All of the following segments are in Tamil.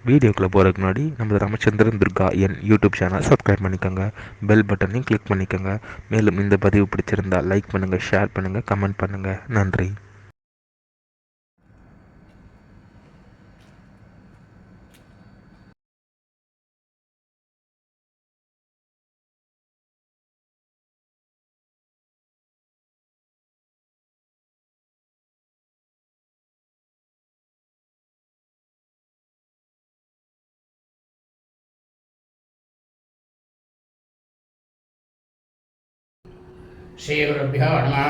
வீடியோக்குள்ளே போகிறதுக்கு முன்னாடி நம்ம ராமச்சந்திரன் துர்கா என் யூடியூப் சேனல் சப்ஸ்கிரைப் பண்ணிக்கோங்க, பெல் பட்டனையும் கிளிக் பண்ணிக்கோங்க. மேலும் இந்த பதிவு பிடிச்சிருந்தால் லைக் பண்ணுங்கள், ஷேர் பண்ணுங்கள், கமெண்ட் பண்ணுங்கள். நன்றி. श्रीगुरुभ्यो नमः.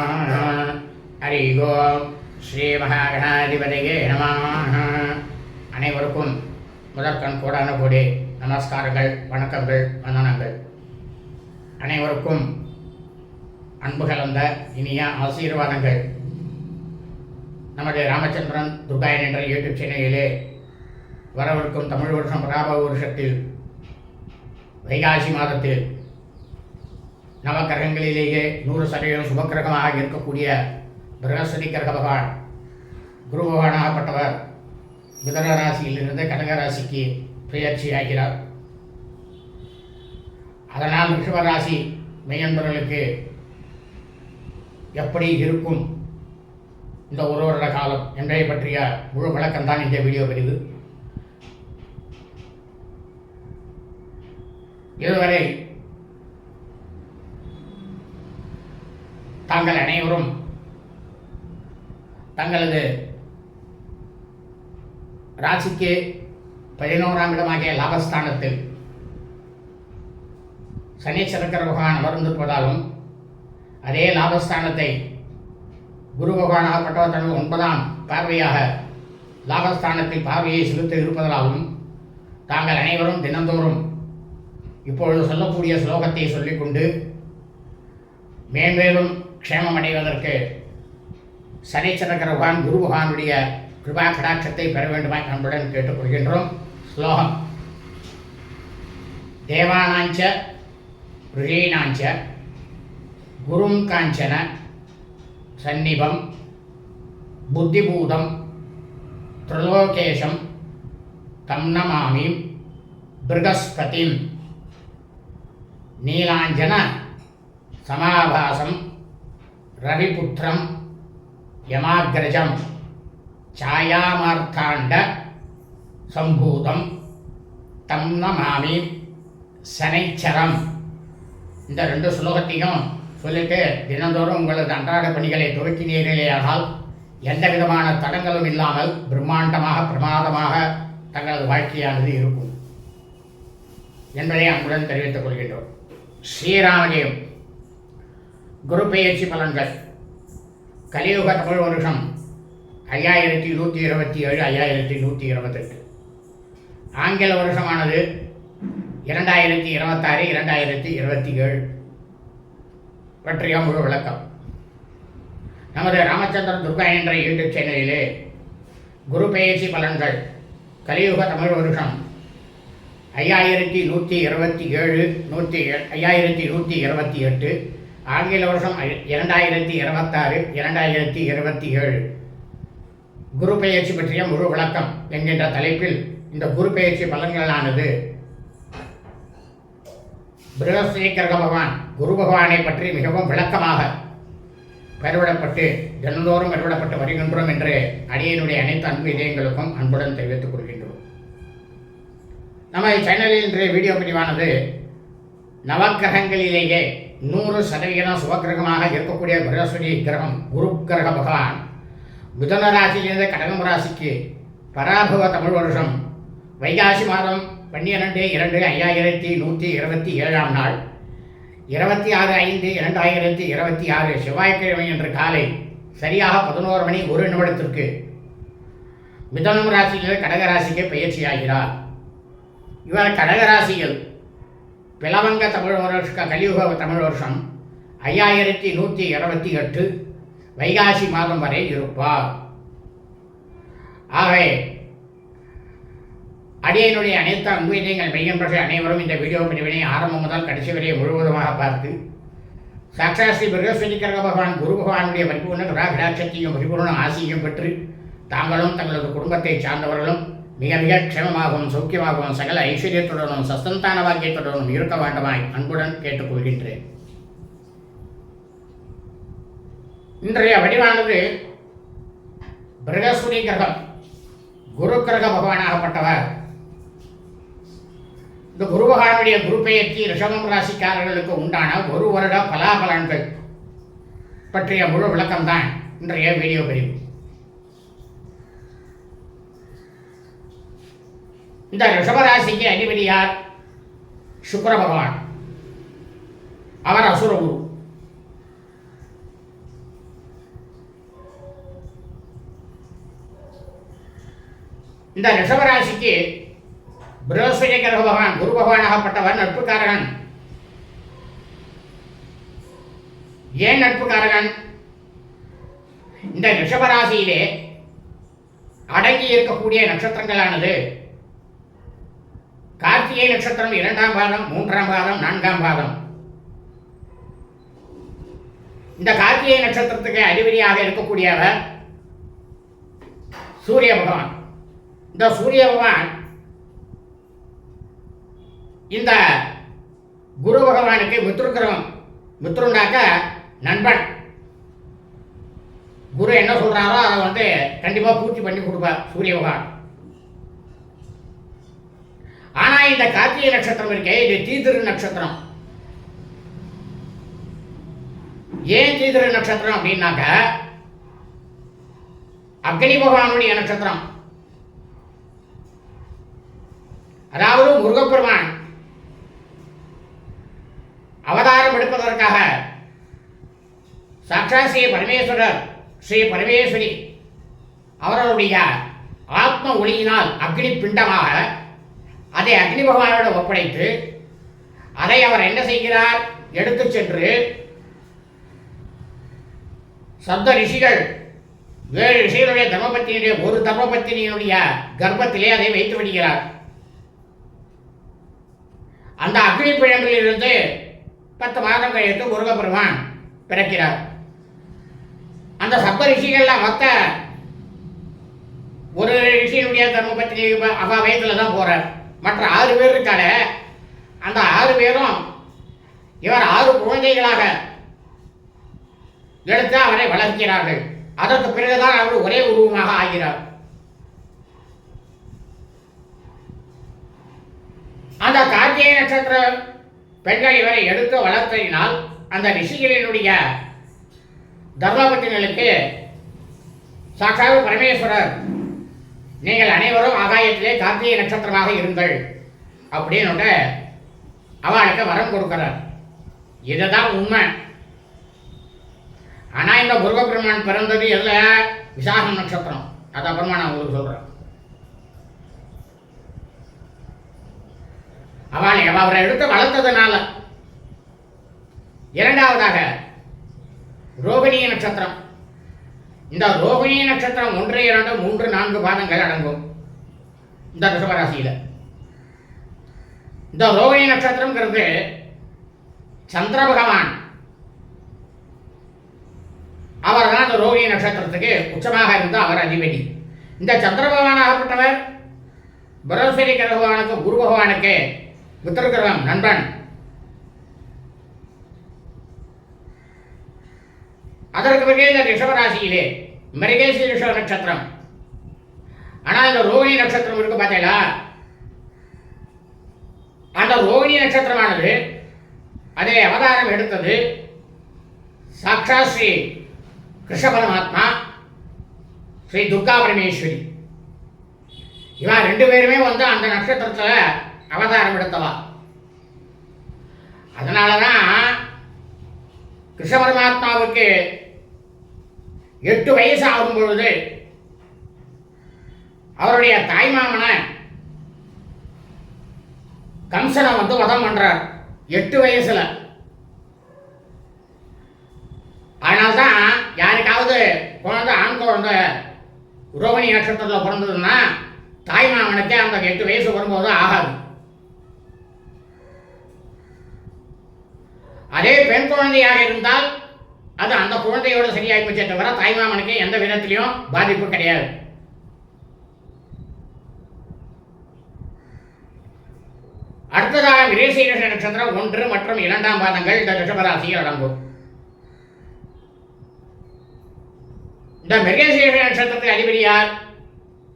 हरि ओम. ஸ்ரீ மகாகணாதிபதியே நமः. அனைவருக்கும் முதற்கண் கோடான கோடி நமஸ்காரங்கள், வணக்கங்கள், வந்தனங்கள். அனைவருக்கும் அன்பு கலந்த இனிய ஆசீர்வாதங்கள். நமது ராமச்சந்திரன் துர்காயன் என்ற யூடியூப் சேனலிலே வரவிருக்கும் தமிழ் வருஷம் பராபவ வருஷத்தில் வைகாசி மாதத்தில் நவக்கிரகங்களிலேயே 100% சுபக்கிரகமாக இருக்கக்கூடிய பிரகஸ்பதி கிரக பகவான் குரு பகவானாகப்பட்டவர் மிதுன ராசியிலிருந்து கடக ராசிக்கு பெயர்ச்சியாகிறார். அதனால் ரிஷபராசி மெய்யன்பர்களுக்கு எப்படி இருக்கும் இந்த ஒரு வருட காலம் என்பதை பற்றிய முழு விளக்கம்தான் இந்த வீடியோ பதிவு. இதுவரை தாங்கள் அனைவரும் தங்களது ராசிக்கு 11ஆம் இடமாகிய லாபஸ்தானத்தில் சனீஸ்வர பகவான் அமர்ந்திருப்பதாலும் அதே லாபஸ்தானத்தை குரு பகவானாகப்பட்டவர் தனது 9ஆம் பார்வையாக லாபஸ்தானத்தில் பார்வையை செலுத்த இருப்பதாலும் தாங்கள் அனைவரும் தினந்தோறும் இப்பொழுது சொல்லக்கூடிய ஸ்லோகத்தை சொல்லிக்கொண்டு மேன்மேலும் க்ஷேமம் அடைவதற்கு சனீஸ்வர பகவான் குரு பகவானுடைய கிருபா கடாட்சத்தை பெற வேண்டுமாய் அன்புடன் கேட்டுக்கொள்கின்றோம். ஸ்லோகம்: தேவானாஞ்ச ருஷீணாஞ்ச குரும் காஞ்சன சந்நிபம் புத்திபூதம் திரிலோகேஷம் தம் நமாமி பிருகஸ்பதிம் நீலாஞ்சன சமாபாசம் ரவிபுத்திரம் யமாக்ரஜம் சாயாமார்த்தாண்ட சம்பூதம் தம் நமாமி சனைச்சரம். இந்த 2 ஸ்லோகத்தையும் சொல்லிட்டு தினந்தோறும் உங்களது அன்றாட பணிகளை துவக்கினீர்களேயானால் எந்த விதமான தடங்களும் இல்லாமல் பிரம்மாண்டமாக பிரமாதமாக தங்களது வாழ்க்கையானது இருக்கும் என்பதை அன்புடன் தெரிவித்துக் கொள்கின்றோம். ஸ்ரீராமஜெயம். குரு பெயர்ச்சி பலன்கள். கலியுக தமிழ் வருஷம் 5127 5128. ஆங்கில வருஷமானது 2026 2027 பற்றிய முழு விளக்கம். நமது ராமச்சந்திரன் துர்கா என்ற யூடியூப் சேனலிலே குரு பெயர்ச்சி பலன்கள் கலியுக தமிழ் வருஷம் 5127 5128, ஆங்கில வருஷம் 2026 2027 குரு பெயர்ச்சி பற்றிய முழு விளக்கம் என்கின்ற தலைப்பில் இந்த குரு பெயர்ச்சி பலன்களானது பிரகஸ்பதி கிரக பகவான் குரு பகவானை பற்றி மிகவும் விளக்கமாக பெருவிடப்பட்டு தினந்தோறும் பெருவிடப்பட்டு வருகின்றோம் என்று அடியனுடைய அனைத்து அன்பு இதயங்களுக்கும் அன்புடன் தெரிவித்துக் கொள்கின்றோம். நம்ம சேனலில் இன்றைய வீடியோ பதிவானது நவக்கிரகங்களிலேயே 100% சுபக்கிரகமாக இருக்கக்கூடிய பிரகஸ்பதி கிரகம் குரு கிரக பகவான் மிதுன ராசியிலிருந்து கடகம் ராசிக்கு பராபவ தமிழ் வருஷம் வைகாசி மாதம் 12/2/5127 நாள் 26/5/2026 செவ்வாய்க்கிழமை என்று காலை சரியாக 11:01 மிதுனம் ராசியிலிருந்து கடகராசிக்கு பயிற்சியாகிறார். இவர் கடகராசியில் பிளவங்க தமிழ் வருஷம் கலியுக தமிழ் வருஷம் 5128 வைகாசி மாதம் வரை இருப்பார். ஆகவே அடியனுடைய அனைத்து அன்பு இதயங்கள் மெய்யன்பர்கள் அனைவரும் இந்த வீடியோ பதிவினை ஆரம்பம் முதல் கடைசி வரை முழுவதுமாக பார்த்து சாட்சாத் ஸ்ரீ பிரகஸ்பதி கிரக பகவான் குரு பகவானுடைய பரிபூர்ண கடாட்சத்தையும் பரிபூர்ண ஆசியையும் பெற்று தாங்களும் தங்களது குடும்பத்தை சார்ந்தவர்களும் மிக மிக க்ஷேமமாகவும் சௌக்கியமாகவும் சகல ஐஸ்வர்யத்துடனும் சஸ்தந்தான வாக்கியத்துடனும் இருக்க வேண்டுமாய் அன்புடன் கேட்டுக்கொள்கின்றேன். இன்றைய வடிவானது பிரகஸ்பதி கிரகம், குரு கிரக பகவானாகப்பட்டவர். இந்த குரு பகவானுடைய குரு பெயர்ச்சி ரிஷபம் ராசிக்காரர்களுக்கு உண்டான ஒரு வருட பலாபலன்கள் பற்றிய முழு விளக்கம்தான் இன்றைய வீடியோ பதிவு. இந்த ரிஷபராசிக்கு அதிபதி யார்? சுக்கிர பகவான். அவர் அசுர குரு. இந்த ரிஷபராசிக்கு பிரகஸ்பதி கிரக பகவான் குரு பகவானாகப்பட்டவர் நட்புக்காரகன். ஏன் நட்புக்காரகன்? இந்த ரிஷபராசியிலே அடங்கி இருக்கக்கூடிய நட்சத்திரங்களானது கார்த்திகை நட்சத்திரம் 2ஆம் பாதம், 3ஆம் பாதம், 4ஆம் பாதம். இந்த கார்த்திகை நட்சத்திரத்துக்கு அதிபதியாக இருக்கக்கூடியவர் சூரிய பகவான். இந்த சூரிய பகவான் இந்த குரு பகவானுக்கு மித்ருக்கிரகம், மித்ருண்டாக்க நண்பன். குரு என்ன சொல்றாரோ அதை கண்டிப்பா பூர்த்தி பண்ணி கொடுப்பார் சூரிய பகவான். ஆனா இந்த கார்த்திகை நட்சத்திரம் இருக்கே, இது தீதிரு நட்சத்திரம். ஏன் தீதிரு நட்சத்திரம் அப்படின்னாக்க அக்னி பகவானுடைய நட்சத்திரம். அதாவது முருகப்பெருமான் அவதாரம் எடுப்பதற்காக சாட்சாத் ஸ்ரீ பரமேஸ்வரர், ஸ்ரீ பரமேஸ்வரி அவர்களுடைய ஆத்ம ஒளியினால் அக்னி பிண்டமாக அதை அக்னி பகவானோடு ஒப்படைத்து அதை அவர் என்ன செய்கிறார்? எடுத்து சென்று சப்த ரிஷிகள், 7 ரிஷிகளுடைய தர்மபத்தினுடைய ஒரு தர்மபத்தினியினுடைய கர்ப்பத்திலே அதை வைத்து விடுகிறார். அந்த அக்னி பிழம்பிலிருந்து 10 மாதம் கழித்து முருகப்பெருமான் பிறக்கிறார். அந்த சப்த ரிஷிகள்லாம் மொத்த ஒரு ரிஷியினுடைய தர்மபத்தினி அவ வயதுல தான் போறார். மற்ற 6 பேர் இருக்கால, அந்த 6 பேரும் இவர் 6 குழந்தைகளாக எடுத்து அவரை வளர்க்கிறார்கள். அதற்கு பிறகுதான் அவர் ஒரே உருவமாக ஆகிறார். அந்த கார்த்திகை நட்சத்திர பெண்கள் இவரை எடுத்து வளர்த்ததினால் அந்த ரிஷிகளினுடைய தர்மபத்தினர்களுக்கு சாட்சாத் பரமேஸ்வரர், நீங்கள் அனைவரும் ஆகாயத்திலே கார்த்திகை நட்சத்திரமாக இருங்கள் அப்படின்னு அவளுக்கு வரம் கொடுக்கிறார். இதுதான் உண்மை. ஆனா இந்த முருகப்பெருமான் பிறந்தது எதுல? விசாகம் நட்சத்திரம். அது அப்புறமா நான் உங்களுக்கு சொல்றேன். அவரை எடுத்து வளர்த்ததுனால. இரண்டாவதாக ரோகிணி நட்சத்திரம். இந்த ரோகிணி நட்சத்திரம் 1, 2, 3, 4 பாதங்கள் அடங்கும் இந்த ரிஷபராசியில. இந்த ரோகிணி நட்சத்திரம்ங்கிறது சந்திர பகவான். அவர் தான் இந்த ரோகிணி நட்சத்திரத்துக்கு உச்சமாக இருந்த அவர் அதிபதி. இந்த சந்திர பகவான் ஆகப்பட்டவர் பிரகஸ்பதி கிரகவானுக்கு, குரு பகவானுக்கு மித்ருக்கிரகம் நண்பன். அதற்கு பிறகு இந்த ரிஷபராசியிலே மிருகேசி ரிஷப நட்சத்திரம். ஆனால் இந்த ரோகிணி நட்சத்திரம் இருக்கு பார்த்தீங்களா, அந்த ரோகிணி நட்சத்திரமானது அதை அவதாரம் எடுத்தது சாட்சாத் ஸ்ரீ கிருஷ்ண பரமாத்மா, ஸ்ரீ துர்கா பரமேஸ்வரி. இவன் 2 பேருமே அந்த நட்சத்திரத்தில் அவதாரம் எடுத்தவா. அதனாலதான் கிருஷ்ண பரமாத்மாவுக்கு 8 வயசு ஆகும் பொழுது அவருடைய தாய்மாமன கம்சனை வதம் பண்றார் 8 வயசுல. அதனால்தான் யாருக்காவது குழந்தை, ஆண் குழந்தை ரோகிணி நட்சத்திரத்தில் பிறந்ததுன்னா தாய்மாமனுக்கு அந்த 8 வயசு வரும்போது ஆகாது. அதே பெண் குழந்தையாக இருந்தால் அது அந்த குழந்தையோடு சரியாகி போச்சே தவிர தாய்மாமனுக்கு எந்த விதத்திலையும் பாதிப்பு கிடையாது. அடுத்ததாக மிருகசீரிஷ நட்சத்திரம் 1 மற்றும் 2ஆம் பாதங்கள் இந்த ரிஷபராசியில் அடங்கும். இந்த மிருகசீரிஷ நட்சத்திரத்துக்கு அதிபதி யார்?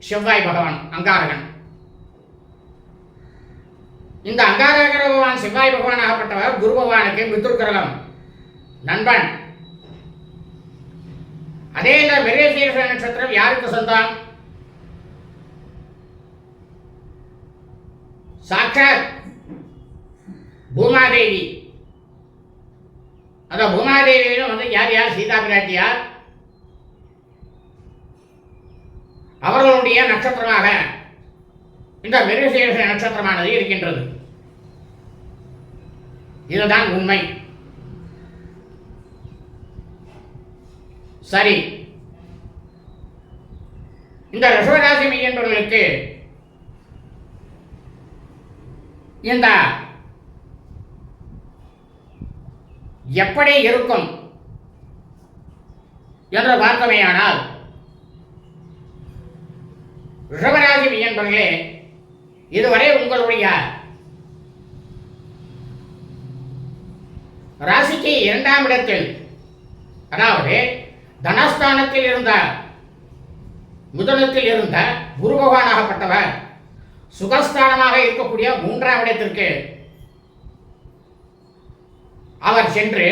செவ்வாய் பகவான், அங்காரகன். இந்த அங்காரகர பகவான் செவ்வாய் பகவான் ஆகப்பட்டவர் குரு பகவானுக்கு மித்ருக்கிரகம், நண்பன். அதே இந்த மிருகசீரிஷ நட்சத்திரம் யாருக்கு சொந்தம்? சாட்சாத் பூமாதேவி. அந்த பூமாதேவியிலும் யார் யார்? சீதா பிராட்டியார். அவர்களுடைய நட்சத்திரமாக இந்த மிருகசீரிஷ நட்சத்திரமானது இருக்கின்றது. இதுதான் உண்மை. சரி, இந்த ரிஷபராசி மெய்யன்பர்களுக்கு இந்த எப்படி இருக்கும் என்று பார்த்தமையானால், ரிஷபராசி மெய்யன்பர்களே, இதுவரை உங்களுடைய ராசிக்கு 2ஆம் இடத்தில், அதாவது தனஸ்தானத்தில் இருந்த, முதலத்தில் இருந்த குரு பகவானாகப்பட்டவர் சுகஸ்தானமாக இருக்கக்கூடிய 3ஆம் இடத்திற்கு அவர் சென்று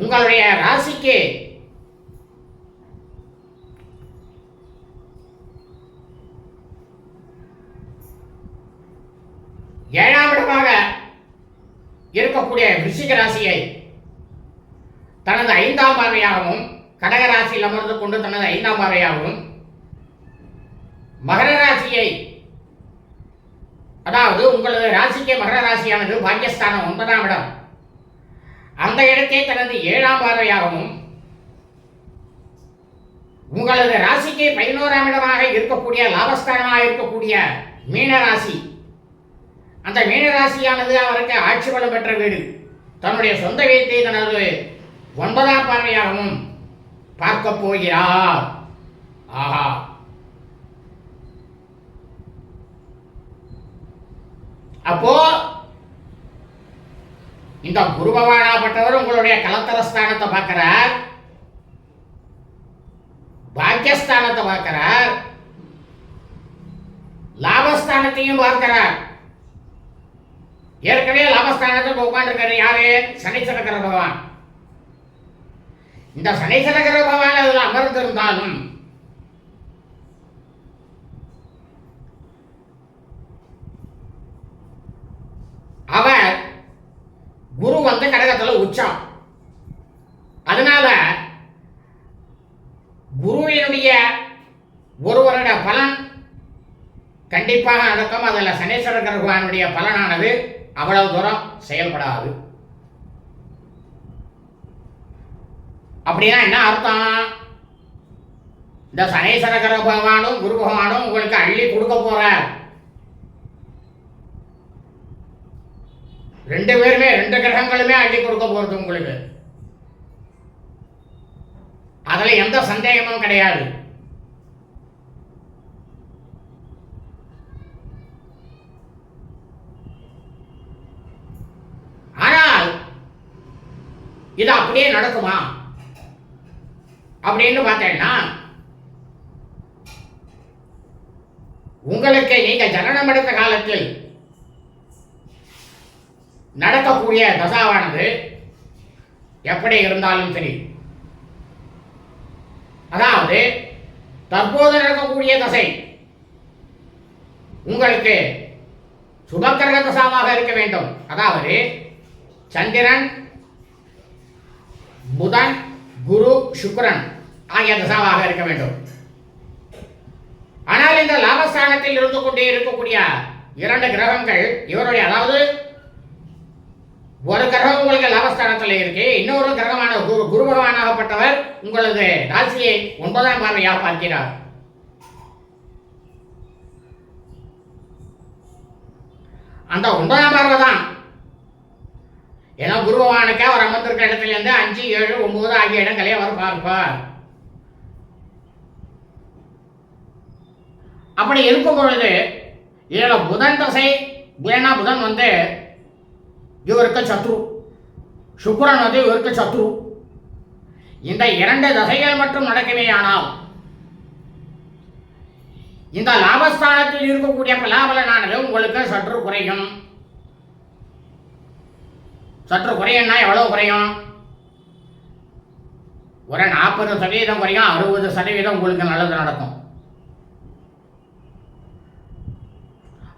உங்களுடைய ராசிக்கு ஏழாம் இடமாக இருக்கக்கூடிய விருச்சிக ராசியை தனது 5ஆம் பார்வையாகவும், கடக ராசியில் அமர்ந்து கொண்டு தனது 5ஆம் பார்வையாகவும், மகர ராசியை, அதாவது உங்களது ராசிக்கு மகர ராசியானது பாக்கியஸ்தானம் 9ஆம் இடம், அந்த இடத்தை தனது 7ஆம் பார்வையாகவும், உங்களது ராசிக்கு 11ஆம் இடமாக இருக்கக்கூடிய லாபஸ்தானமாக இருக்கக்கூடிய மீனராசி, அந்த மீனராசியானது அவருக்கு ஆட்சி பலம் பெற்ற வீடு, தன்னுடைய சொந்த வீட்டை தனது 9ஆம் பார்வையாகவும் பார்க்க போகிறார். ஆஹா, அப்போ இந்த குரு பகவானாகப்பட்டவர் உங்களுடைய கலத்தரஸ்தானத்தை பார்க்கிறார், பாக்கியஸ்தானத்தை பார்க்கிறார், லாபஸ்தானத்தையும் பார்க்கிறார். ஏற்கனவே லாபஸ்தானத்தில் உட்கார்ந்துருக்காரு யாரு? சனீஸ்வர பகவான். இந்த சனீஸ்வர பகவான் அதில் அமர்ந்திருந்தாலும் அவர் குரு கடகத்தில் உச்சம். அதனால குருவினுடைய ஒரு வருட பலன் கண்டிப்பாக நடக்கும். அதில் சனீஸ்வர பகவானுடைய பலனானது அவ்வளவு தூரம் செயல்படாது. அப்படின்னா என்ன அர்த்தம்? இந்த சனீஸ்வர பகவானும் குரு பகவானும் உங்களுக்கு அள்ளி கொடுக்க போறார். 2 பேருமே, 2 கிரகங்களுமே அள்ளி கொடுக்க போறது உங்களுக்கு. அதுல எந்த சந்தேகமும் கிடையாது. ஆனால் இது அப்படியே நடக்குமா அப்படின்னு பார்த்தேன்னா, உங்களுக்கு நீங்க ஜனனம் எடுத்த காலத்தில் நடக்கக்கூடிய தசாவானது எப்படி இருந்தாலும் சரி, அதாவது தற்போது நடக்கக்கூடிய தசை உங்களுக்கு சுபக்கிரக தசாவாக இருக்க வேண்டும். அதாவது சந்திரன், புதன், குரு, சுக்கிரன் ஆகிய தசாவாக இருக்க வேண்டும். ஆனால் இந்த லாபஸ்தானத்தில் இருந்து கொண்டே இருக்கக்கூடிய 2 கிரகங்கள் இவருடைய, அதாவது ஒரு கிரகம் உங்களுக்கு லாபஸ்தானத்தில் இருக்கு, இன்னொரு கிரகமான குரு பகவானாகப்பட்டவர் உங்களது ராசியை 9ஆம் பார்வையாக பார்க்கிறார். அந்த 9ஆம் பார்வை தான் ஏன்னா குரு பகவானுக்கு அவர் அமர்ந்திருக்க இடத்துல இருந்து 5, 7, 9 ஆகிய இடங்களே அவர் பார்ப்பார். அப்படி இருக்கும் பொழுது இதுல புதன் தசை ஏன்னா புதன் வந்து இவருக்கு சத்ரு, சுக்கிரன் வந்து இவருக்கு சத்ரு. இந்த 2 தசைகள் மட்டும் நடக்குமே ஆனால் இந்த லாபஸ்தானத்தில் இருக்கக்கூடிய பலாபலனானது உங்களுக்கு சற்று குறையும். சற்று குறையும்னா எவ்வளவு குறையும்? ஒரு 40% குறையும், 60% உங்களுக்கு நல்லது நடக்கும்.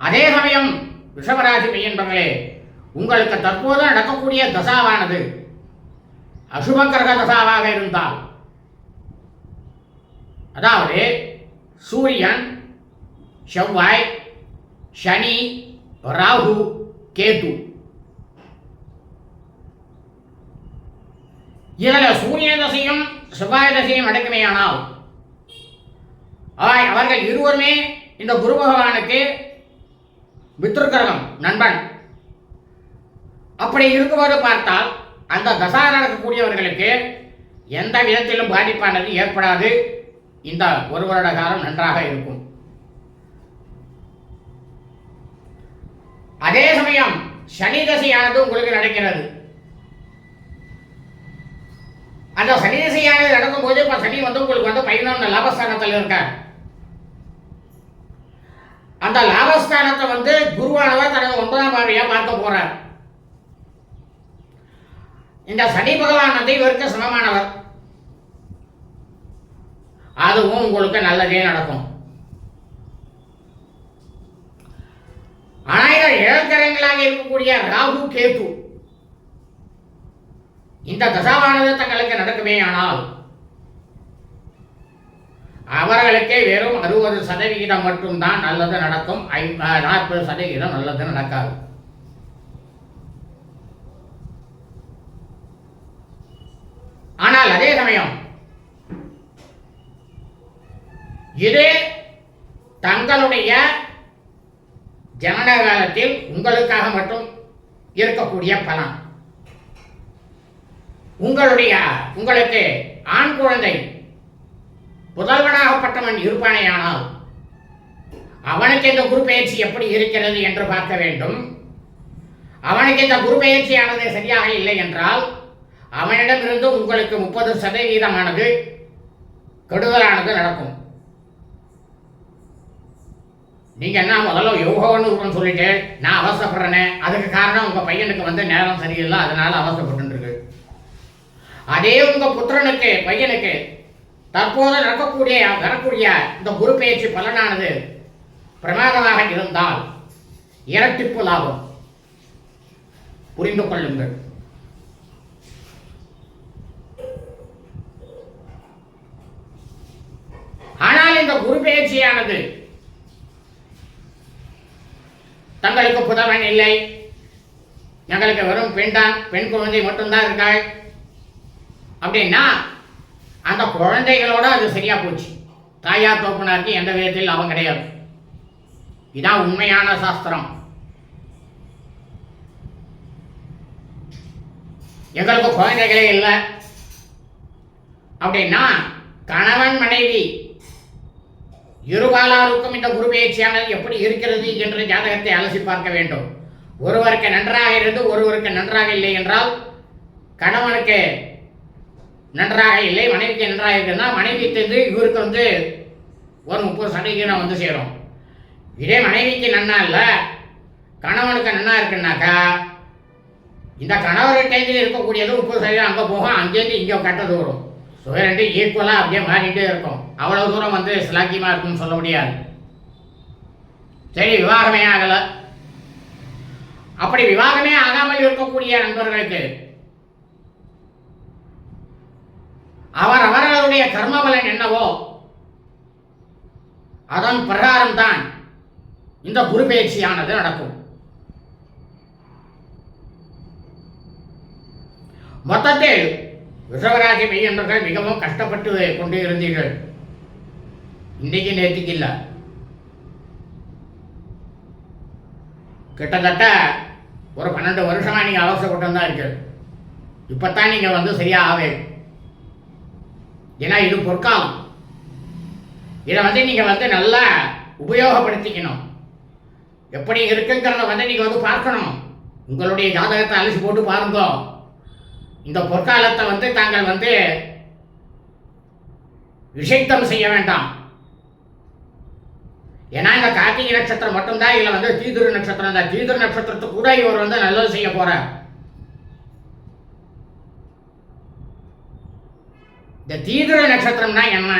அதே சமயம் ரிஷபராசி பையன்பர்களே, உங்களுக்கு தற்போது நடக்கக்கூடிய தசாவானது அசுப கிரக தசாவாக இருந்தால், அதாவது சூரியன், செவ்வாய், சனி, ராகு, கேது, இதில் சூரிய தசையும் செவ்வாய் தசையும் நடக்குமேயானால் அவர்கள் இருவருமே இந்த குரு பகவானுக்கு மித்ருக்கிரகம், நண்பன். அப்படி இருக்கும்போது பார்த்தால் அந்த தசா நடக்கக்கூடியவர்களுக்கு எந்த விதத்திலும் பாதிப்பானது ஏற்படாது. இந்த 1 வருட காலம் நன்றாக இருக்கும். அதே சமயம் சனி தசையானது உங்களுக்கு நடக்கிறது. அந்த சனி தசையானது நடக்கும்போது இப்ப சனி வந்து உங்களுக்கு வந்து 11 லாபஸ்தானத்தில் இருக்கார். அந்த லாபஸ்தானத்தை வந்து குருவானவர் தனது 9ஆம் பார்வையா பார்க்க போறார். இந்த சனி பகவான் வந்து இவருக்கு சமமானவர். அதுவும் உங்களுக்கு நல்லதே நடக்கும். ஆனா இழக்கரங்களாக இருக்கக்கூடிய ராகு, கேது இந்த தசாவானது தங்களுக்கு நடக்குமே ஆனால் அவர்களுக்கு வெறும் 60% மட்டும்தான் நல்லது நடக்கும். 40% நல்லது நடக்காது. ஆனால் அதே சமயம் இது தங்களுடைய ஜனன காலத்தில் உங்களுக்காக மட்டும் இருக்கக்கூடிய பலன். உங்களுக்கு ஆண் குழந்தை புதல்வனாகப்பட்டவன் இருப்பானேயானால் அவனுக்கு இந்த குரு பயிற்சி எப்படி இருக்கிறது என்று பார்க்க வேண்டும். அவனுக்கு இந்த குரு பயிற்சியானது சரியாக இல்லை என்றால் அவனிடமிருந்து உங்களுக்கு 30% கெடுதலானது நடக்கும். நீங்க என்ன முதல்ல யோகான்னு இருக்குன்னு சொல்லிட்டு நான் அவசரப்படுறேனே, அதுக்கு காரணம் உங்க பையனுக்கு வந்து நேரம் சரியில்லை, அதனால அவசரப்பட்டு இருக்கு. அதே உங்க புத்திரனுக்கு, பையனுக்கு தற்போது வரக்கூடிய இந்த குரு பயிற்சி பலனானது பிரமாதமாக இருந்தால் இரட்டிப்பு லாபம். புரிந்து கொள்ளுங்கள். ஆனால் இந்த குரு பயிற்சியானது தங்களுக்கு புதவன் இல்லை, எங்களுக்கு வெறும் பெண் குழந்தை மட்டும்தான் இருக்காள் அப்படின்னா அந்த குழந்தைகளோட அது சரியா போச்சு. தாயார் தோப்பனாருக்கு எந்த விதத்தில் லாபம் கிடையாது. இதான் உண்மையான சாஸ்திரம். எங்களுக்கு குழந்தைகளே இல்லை அப்படின்னா கணவன் மனைவி இருபாலாருக்கும் இந்த குரு பயிற்சியானது எப்படி இருக்கிறது என்று ஜாதகத்தை அலசி பார்க்க வேண்டும். ஒருவருக்கு நன்றாக இருந்து ஒருவருக்கு நன்றாக இல்லை என்றால் கணவனுக்கு நன்றாக இல்லை, மனைவிக்கு நன்றாக இருக்குன்னா மனைவிக்கு இவருக்கு வந்து ஒரு 30% வந்து சேரும். இதே மனைவிக்கு நன்னா இல்லை, கணவனுக்கு நன்னா இருக்குன்னாக்கா இந்த கணவர்கிட்ட இருக்கக்கூடியது 30% அங்கே போகும், அங்கேருந்து இங்கே கட்டது வரும். ஸோ 2 ஈக்குவலாக அப்படியே மாறிட்டே இருக்கும். அவ்வளோ தூரம் வந்து சிலாக்கியமாக இருக்குன்னு சொல்ல முடியாது. சரி, விவாகமே ஆகலை. அப்படி விவாகமே ஆகாமல் இருக்கக்கூடிய நண்பர்களுக்கு அவர்களுடைய கர்மபலன் என்னவோ அதன் பிரகாரம் தான் இந்த குரு பயிற்சியானது நடக்கும். மொத்தத்தில் ரிஷபராசி பையன்கள் மிகவும் கஷ்டப்பட்டு கொண்டு இருந்தீர்கள். இன்னைக்கு நேற்றுக்கு இல்லை, கிட்டத்தட்ட ஒரு 12 வருஷமா நீங்க அவசரப்பட்டு தான் இருக்கு. இப்பத்தான் நீங்க வந்து சரியா ஆவே. ஏன்னா இது பொற்காலம். இதை வந்து நீங்க வந்து நல்லா உபயோகப்படுத்திக்கணும். எப்படி இருக்குங்கிறத வந்து நீங்கள் வந்து பார்க்கணும். உங்களுடைய ஜாதகத்தை அலசி போட்டு பாருங்க. இந்த பொற்காலத்தை வந்து தாங்கள் வந்து விஷயத்தம் செய்ய வேண்டாம். ஏன்னா இந்த கார்த்திகை நட்சத்திரம் மட்டும்தான் இதில் வந்து தீதுரு நட்சத்திரம் தான். தீதுரு நட்சத்திரத்துக்கு கூட இவர் வந்து நல்லது செய்ய போறார். இந்த தீதுரு நட்சத்திரம்னா என்ன?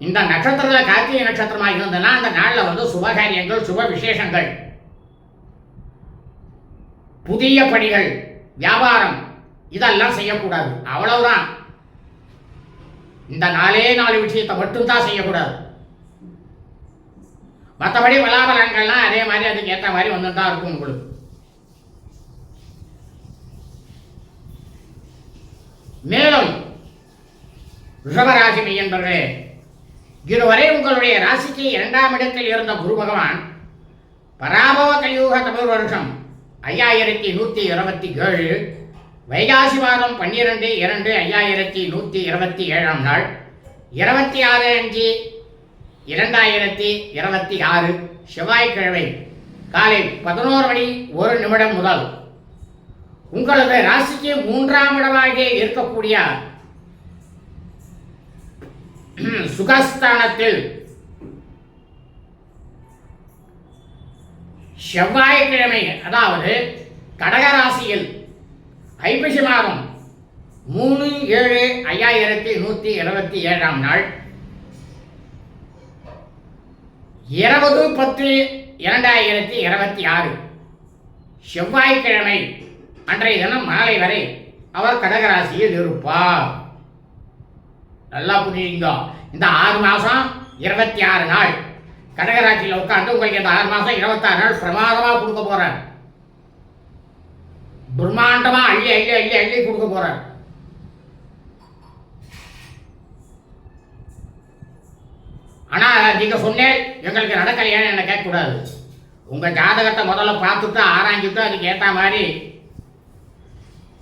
இந்த நட்சத்திரத்தில் கார்த்திகை நட்சத்திரமாக இருந்ததுன்னா அந்த நாளில் வந்து சுபகாரியங்கள், சுப விசேஷங்கள், புதிய பணிகள், வியாபாரம் இதெல்லாம் செய்யக்கூடாது. அவ்வளவுதான். இந்த 4 விஷயத்தை மட்டும்தான் செய்யக்கூடாது. மற்றபடி பலாபலங்கள்லாம் அதே மாதிரி அதுக்கு ஏற்ற மாதிரி வந்துட்டு தான் இருக்கும் உங்களுக்கு. மேலும் ரிஷபராசி என்பவர்களே, இதுவரை உங்களுடைய ராசிக்கு 2ஆம் இடத்தில் இருந்த குரு பகவான் பராபவ கலியுக தமிழ் வருஷம் 5127 வைகாசி மாதம் 12/2/5127 நாள் 26/5/2026 செவ்வாய்க்கிழமை காலை 11:01 முதல் உங்களது ராசிக்கு 3ஆம் இடமாக இருக்கக்கூடிய சுகஸ்தானத்தில் செவ்வாய்க்கிழமை, அதாவது கடகராசியில் ஐப்பசி மாதம் 3/7/5127 நாள் 20/10/2026 செவ்வாய்க்கிழமை அன்றைய தினம் மாலை வரை அவர் கடகராசியில் இருப்பார். நல்லா புரியுங்க. இந்த 6 மாதம் 26 நாள் கடகராசியில் உட்காந்து உங்களுக்கு இந்த 6 மாதம் 26 நாள் பிரமாதமாக கொடுக்க போறார். பிரம்மாண்டமா அள்ளி அள்ளி அள்ளி அள்ளி கொடுக்க போறார். ஆனா நீங்க சொன்னேன் எங்களுக்கு நடக்கலையான்னு என்ன கேட்கக்கூடாது. உங்க ஜாதகத்தை முதல்ல பார்த்துட்டு ஆராய்ஞ்சிட்டு அதுக்கு ஏற்ற மாதிரி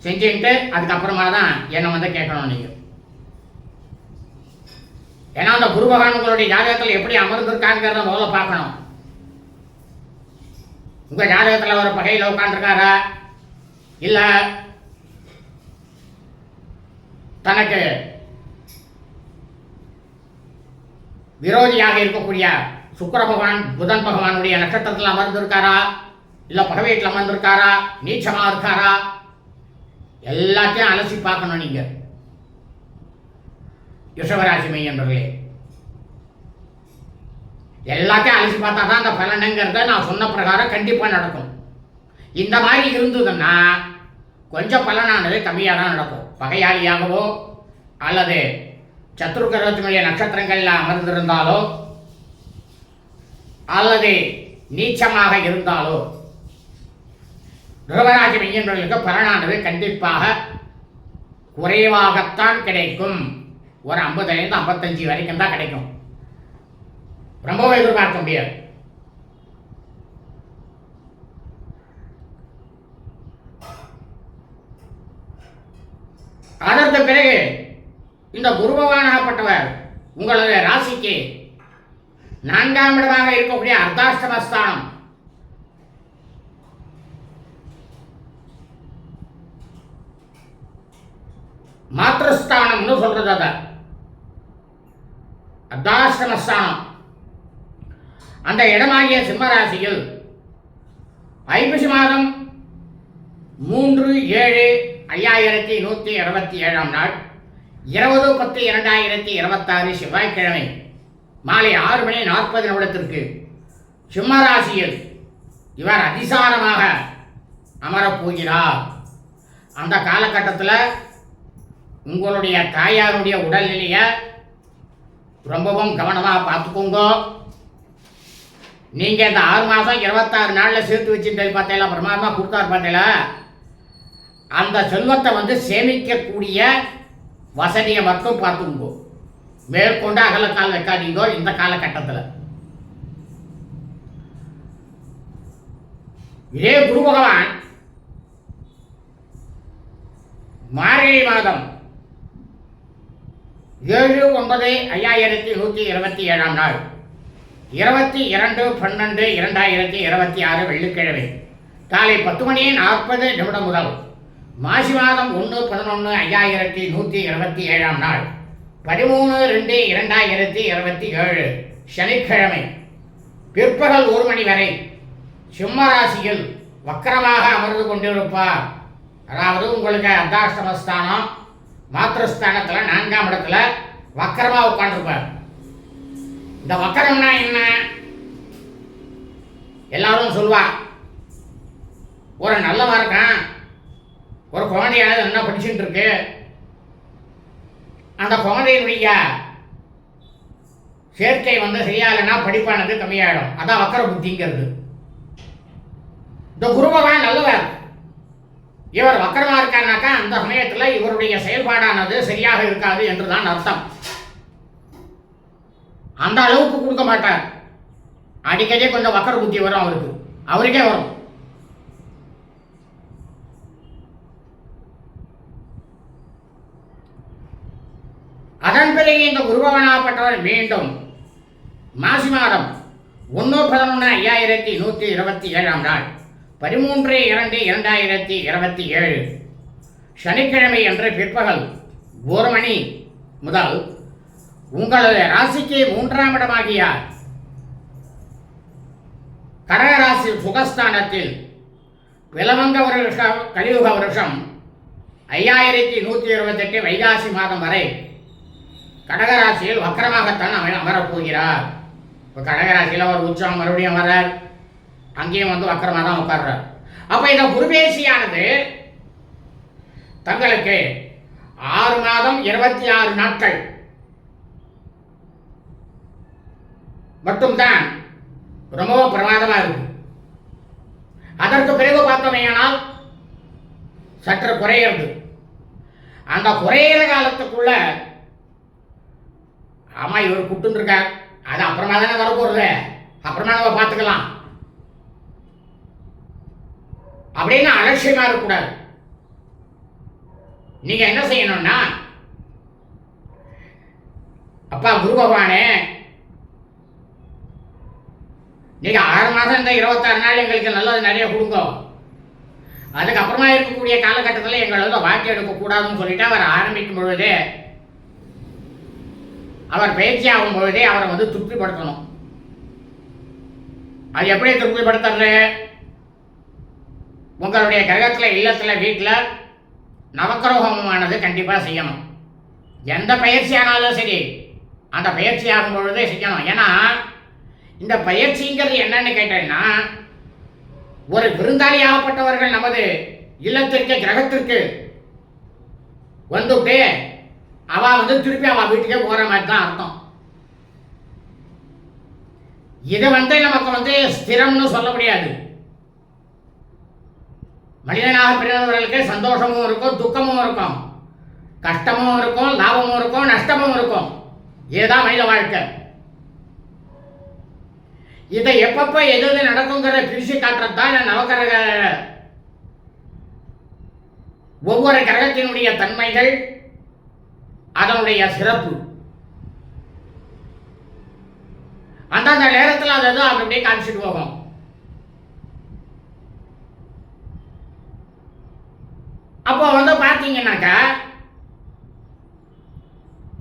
செஞ்சுட்டு அதுக்கப்புறமா தான் என்னை வந்து கேட்கணும் நீங்க. ஏன்னா அந்த குரு பகவான் உங்களுடைய ஜாதகத்தில் எப்படி அமர்ந்திருக்காங்கிறத முதல்ல பார்க்கணும். உங்க ஜாதகத்தில் ஒரு பகையில் உட்காந்துருக்காரா, இல்ல தனக்கு விரோதியாக இருக்கக்கூடிய சுக்கிர பகவான் புதன் பகவானுடைய நட்சத்திரத்தில் அமர்ந்திருக்காரா, இல்ல பகை வீட்டில் அமர்ந்திருக்காரா, நீச்சமா இருக்காரா, எல்லாத்தையும் அலசி பார்க்கணும் நீங்க ரிஷபராசி மையன்றர்களே. எல்லாத்தையும் அலசி பார்த்தா தான் அந்த பலனுங்கிறத நான் சொன்ன பிரகாரம் கண்டிப்பா நடக்கும். இந்த மாதிரி இருந்ததுன்னா கொஞ்சம் பலனானது கம்மியாக தான் நடக்கும். பகையாளியாகவோ அல்லது சத்ருக்கிரகத்தினுடைய நட்சத்திரங்கள்ல அமர்ந்திருந்தாலோ அல்லது நீச்சமாக இருந்தாலோ ரிஷபராசி மையர்களுக்கு பலனானது கண்டிப்பாக குறைவாகத்தான் கிடைக்கும். ஒரு 50-55 வரைக்கும் தான் கிடைக்கும். ரொம்பவே எதிர்பார்க்க முடியாது. அதற்கு பிறகு இந்த குரு பகவானாகப்பட்டவர் உங்களுடைய ராசிக்கு 4ஆம் இடமாக இருக்கக்கூடிய அர்த்தாஷ்டமஸ்தானம் மாத்ருஸ்தானம்னு சொல்றது. அத அர்த்தாஷ்டமஸ்தானம் அந்த இடமாகிய சிம்மராசியில் ஐப்பசி மாதம் 3/7/5127 நாள் 20/10/2026 செவ்வாய்க்கிழமை மாலை 6:40 சிம்மராசியில் இவர் அதிசாரமாக அமரப்போகிறார். அந்த காலகட்டத்தில் உங்களுடைய தாயாருடைய உடல்நிலையை ரொம்பவும் கவனமாக பார்த்துக்கோங்க. நீங்கள் இந்த 6 மாதம் 26 நாளில் சேர்த்து வச்சுட்டு பார்த்தீங்களா, பிரமாதமாக கொடுத்தாரு பார்த்தீங்களா, அந்த செல்வத்தை வந்து சேமிக்கக்கூடிய வசதியை மட்டும் பார்த்துக்கோ. மேற்கொண்டு அகலக்கால் வைக்காதீங்க இந்த காலகட்டத்தில். இதே குரு பகவான் மார்கழி மாதம் 7/9/5127 நாள் 22/12/2026 வெள்ளிக்கிழமை காலை 10:40 முதல் மாசி மாதம் 1/11/5127 நாள் 13/2/2027 சனிக்கிழமை பிற்பகல் 1 மணி வரை சிம்மராசியில் வக்கரமாக அமர்ந்து கொண்டிருப்பார். அதாவது உங்களுக்கு அர்த்தாஷ்டமஸ்தானம் மாத்திருஸ்தானத்தில் 4ஆம் இடத்துல வக்கரமாக உட்காந்துருப்பார். இந்த வக்கரம்னா என்ன? எல்லாரும் சொல்லுவா, ஒரு நல்லவா இருக்கான், ஒரு குழந்தையானது என்ன படிச்சுட்டு இருக்கு, அந்த குழந்தையினுடைய சேர்க்கை சரியா இல்லைன்னா படிப்பானது கம்மியாயிடும். அதான் வக்கர புத்திங்கிறது. இந்த குரு பகவான் நல்லவர். இவர் வக்கரமா இருக்காருனாக்கா அந்த சமயத்தில் இவருடைய செயல்பாடானது சரியாக இருக்காது என்றுதான் அர்த்தம். அந்த அளவுக்கு கொடுக்க மாட்டார். அடிக்கடி கொஞ்சம் வக்கர புத்தி வரும் அவருக்கே வரும். அதன் பிறகு இந்த குருபவனாகப்பட்டவர் மீண்டும் மாசி மாதம் 1/11/5127 நாள் 13/2/2027 சனிக்கிழமை அன்று பிற்பகல் 1 மணி முதல் உங்களது ராசிக்கு 3ஆம் இடமாகிய கடகராசி சுகஸ்தானத்தில் விலவங்க வருஷம் கலியுக வருஷம் 5128 வைகாசி மாதம் வரை கடகராசியில் வக்கரமாகத்தான் அமரப் போகிறார். இப்போ கடகராசியில் ஒரு உச்சம் மறுபடியும் வர்றார், அங்கேயும் வக்கரமாக தான் உட்கார்றார். அப்போ இந்த குருபேசியானது தங்களுக்கு 6 மாதம் 26 நாட்கள் மட்டும்தான் ரொம்பவும் பிரமாதமாக இருக்கு. அதற்கு பிறகு பார்த்தோமேயானால் சற்று குறையிறது. அந்த குறையிற காலத்துக்குள்ள ஆமா இவர் கூப்பிட்டு இருக்கார், அது அப்புறமா தானே வரப்போறது, அப்புறமா நம்ம பார்த்துக்கலாம் அப்படின்னு அலட்சியமா இருக்கக்கூடாது. நீங்க என்ன செய்யணும்னா, அப்பா குரு பகவானே, நீங்க 6 மாதம் இந்த 26 நாள் எங்களுக்கு நல்லது நிறைய கொடுங்க, அதுக்கப்புறமா இருக்கக்கூடிய காலகட்டத்தில் எங்களோட வாக்கி எடுக்கக்கூடாதுன்னு சொல்லிட்டு அவர் ஆரம்பிக்கும் பொழுதே, அவர் பயிற்சி ஆகும் பொழுதே அவரை திருப்திப்படுத்தணும். அது எப்படி திருப்திப்படுத்துறது? உங்களுடைய கிரகத்தில் இல்லத்தில் வீட்டில் நவக்கிரகமானது கண்டிப்பாக செய்யணும். எந்த பயிற்சி ஆனாலும் சரி அந்த பயிற்சி ஆகும் பொழுதே செய்யணும். ஏன்னா இந்த பயிற்சிங்கிறது என்னன்னு கேட்டேன்னா, ஒரு விருந்தாளியாகப்பட்டவர்கள் நமது இல்லத்திற்கு கிரகத்திற்கு வந்துட்டு அவ திருப்பி அவ வீட்டுக்கே போற மாதிரி தான் அர்த்தம். இதை நமக்கு ஸ்திரம்னு சொல்ல முடியாது. மனிதனாக பிறந்தவர்களுக்கு சந்தோஷமும் இருக்கும், துக்கமும் இருக்கும், கஷ்டமும் இருக்கும், லாபமும் இருக்கும், நஷ்டமும் இருக்கும். இதுதான் மனித வாழ்க்கை. இதை எப்பப்ப எது நடக்குங்கிறத பிரிச்சு காட்டுறது தான் நவக்கிரக ஒவ்வொரு கிரகத்தினுடைய தன்மைகள், அதனுடைய சிறப்பு. அந்தந்த நேரத்தில் அது அப்படியே காமிச்சிட்டு போகும். அப்போ பார்த்தீங்கன்னாக்கா,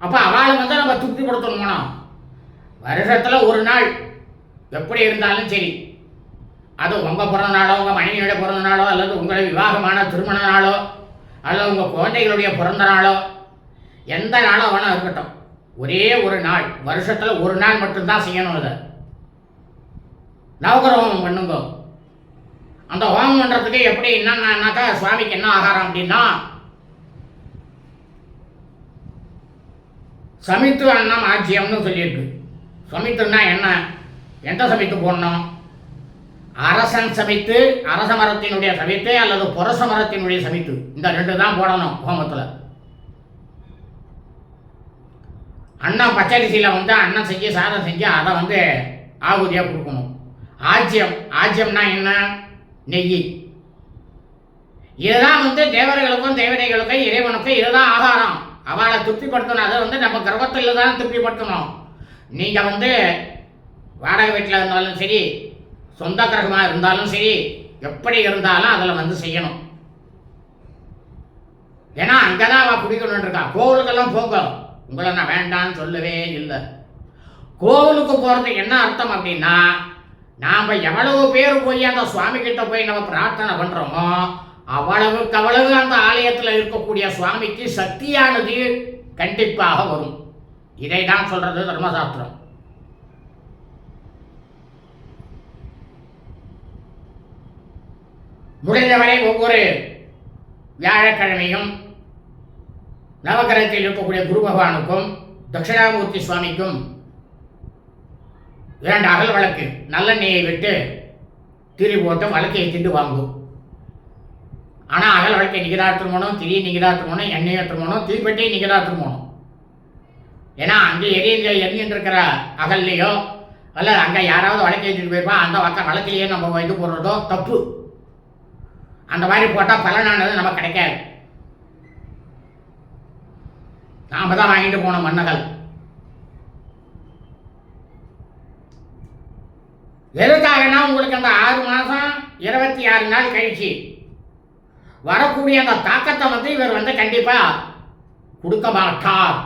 அப்போ அவளை நம்ம திருப்திப்படுத்தணும். வருஷத்தில் ஒரு நாள் எப்படி இருந்தாலும் சரி, அது உங்கள் பிறந்த நாளோ, உங்கள் மனைவியோட பிறந்த நாளோ, அல்லது உங்களை விவாகமான திருமண நாளோ, அல்லது உங்கள் குழந்தைகளுடைய பிறந்த நாளோ, எந்த நாளோ வேணா இருக்கட்டும், ஒரே ஒரு நாள் வருஷத்தில் ஒரு நாள் மட்டும்தான் செய்யணும். அதை நவகிரக ஹோமம் பண்ணுங்க. அந்த ஹோமம் பண்ணுறதுக்கு எப்படி என்னன்னாக்கா, சுவாமிக்கு என்ன ஆகாரம் அப்படின்னா, சமித்து அன்னம் ஆஜ்யம்னு சொல்லியிருக்கு. சமித்துன்னா என்ன? எந்த சமைத்து போடணும்? அரசன் சமைத்து, அரச மரத்தினுடைய சமைத்து அல்லது புரச மரத்தினுடைய சமைத்து, இந்த 2 தான் போடணும் ஹோமத்தில். அன்னம் பச்சரிசியில் அன்னம் செஞ்சு சாதம் செஞ்சு அதை ஆகுதியாக கொடுக்கணும். ஆஜ்யம், ஆஜ்யம்னா என்ன? நெய். இதுதான் தேவர்களுக்கும் தேவதைகளுக்கும் இறைவனுக்கும் இதுதான் ஆகாரம். அவளை திருப்திப்படுத்தணும். அதை நம்ம கிரகத்தில் தான் திருப்திப்படுத்தணும். நீங்கள் வாடகை வீட்டில் இருந்தாலும் சரி, சொந்த கிரகமாக இருந்தாலும் சரி, எப்படி இருந்தாலும் அதில் வந்து செய்யணும். ஏன்னா அங்கே தான் அவள் குடிக்கணும்னு இருக்கா. கோவிலுக்கெல்லாம் போங்க, உங்களை நான் வேண்டான்னு சொல்லவே இல்லை. கோவிலுக்கு போகிறதுக்கு என்ன அர்த்தம் அப்படின்னா, நாம் எவ்வளவு பேர் போய் அந்த சுவாமி கிட்ட போய் நம்ம பிரார்த்தனை பண்ணுறோமோ அவ்வளவுக்கு அவ்வளவு அந்த ஆலயத்தில் இருக்கக்கூடிய சுவாமிக்கு சக்தியானது கண்டிப்பாக வரும். இதை தான் சொல்றது தர்மசாஸ்திரம். முடிந்தவரை ஒவ்வொரு வியாழக்கிழமையும் நவகிரகத்தில் இருக்கக்கூடிய குரு பகவானுக்கும் தட்சிணாமூர்த்தி சுவாமிக்கும் 2 அகல் விளக்கு நல்லெண்ணெயை விட்டு திரி போட்டு விளக்கை ஏற்றிட்டு வாங்கும். ஆனால் அகல் விளக்கை நீங்கள் தான் திரும்பணும், திரி நீங்கள் தான் திரும்பணும், எண்ணெயை திரும்பணும், தீப்பெட்டியை நீங்கள் தான் திரும்பணும். ஏன்னா அங்கே எரிஞ்சிட்டு இருக்கிற அகல்லையோ அல்ல அங்கே யாராவது விளக்கு ஏற்றிட்டு போயிருப்பா, அந்த விளக்கிலேயே நம்ம இது போடுறதோ தப்பு. அந்த மாதிரி போட்டால் பலனானது நமக்கு கிடைக்காது. நாம தான் வாங்கிட்டு போனோம் மன்னகள். எதுக்காகனா உங்களுக்கு அந்த 6 மாதம் 26 நாள் கழிச்சு வரக்கூடிய அந்த தாக்கத்தை வந்து இவர் வந்து கண்டிப்பாக கொடுக்க மாட்டார்.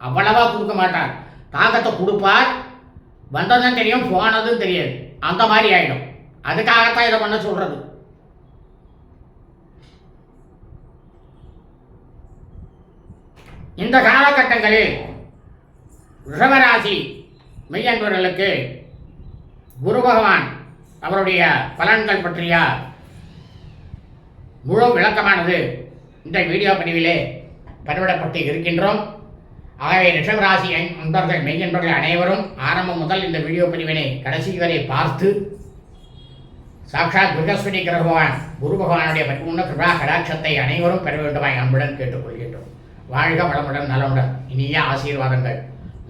அவ்வளவா கொடுக்க மாட்டார். தாக்கத்தை கொடுப்பார், வந்ததும் தெரியும், போனதும் தெரியாது. அந்த மாதிரி ஆகிடும். அதுக்காகத்தான் இதை பண்ண சொல்றது. இந்த காலகட்டங்களில் ரிஷபராசி மெய்யன்பர்களுக்கு குரு பகவான் அவருடைய பலன்கள் பற்றிய முழு விளக்கமானது இந்த வீடியோ பதிவிலே பதிவிடப்பட்டு இருக்கின்றோம். ஆகவே ரிஷபராசி அன்பர்கள் மெய்யன்பர்கள் அனைவரும் ஆரம்பம் முதல் இந்த வீடியோ பதிவினை கடைசி வரை பார்த்து சாட்சாத் பிருகஸ்பதி பகவான் குரு பகவானுடைய பரிபூர்ண கிருபா கடாட்சத்தை அனைவரும் பெற வேண்டுமாய் அன்புடன் கேட்டுக்கொள்கின்றோம். வாழ்க வளமுடன் நலமுடன் இனிய ஆசீர்வாதங்கள்.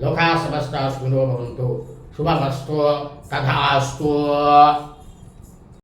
லோகா சமஸ்தா சுகினோ பவந்து. சுபமஸ்து ததாஸ்து.